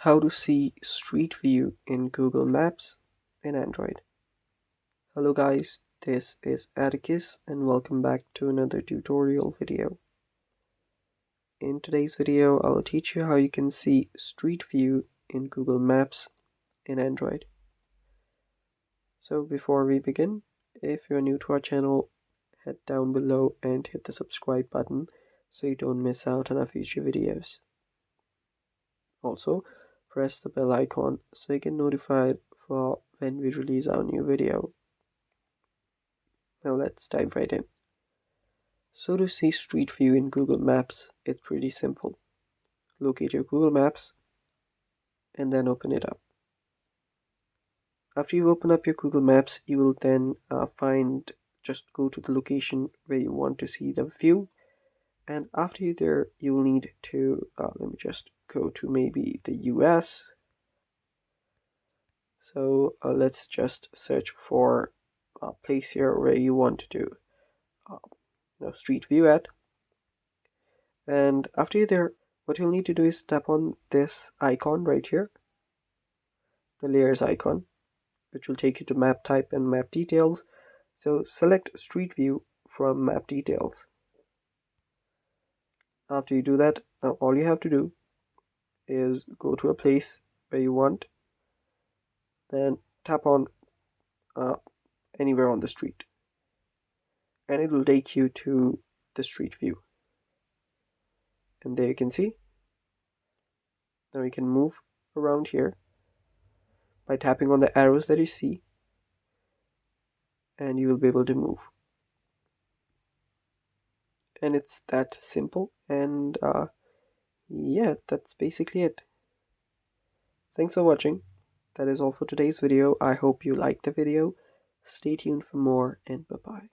How to see Street View in Google Maps in Android. Hello guys, this is Atticus and welcome back to another tutorial video. In today's video, I'll teach you how you can see Street View in Google Maps in Android. So before we begin, if you're new to our channel, head down below and hit the subscribe button so you don't miss out on our future videos. Also, press the bell icon so you get notified for when we release our new video. Now let's dive right in. So to see Street View in Google Maps, it's pretty simple. Locate your Google Maps and then open it up. After you open up your Google Maps, you will then just go to the location where you want to see the view. And after you're there, you will need to, let me just go to maybe the US. So let's just search for a place here where you want to do Street View at. And after you're there, what you'll need to do is tap on this icon right here, the layers icon, which will take you to map type and map details. So select Street View from map details. After you do that, now all you have to do is go to a place where you want, then tap on anywhere on the street, and it will take you to the Street View. And there you can see. Now you can move around here by tapping on the arrows that you see, and you will be able to move. And it's that simple, and yeah, that's basically it. Thanks for watching. That is all for today's video. I hope you liked the video. Stay tuned for more, and bye-bye.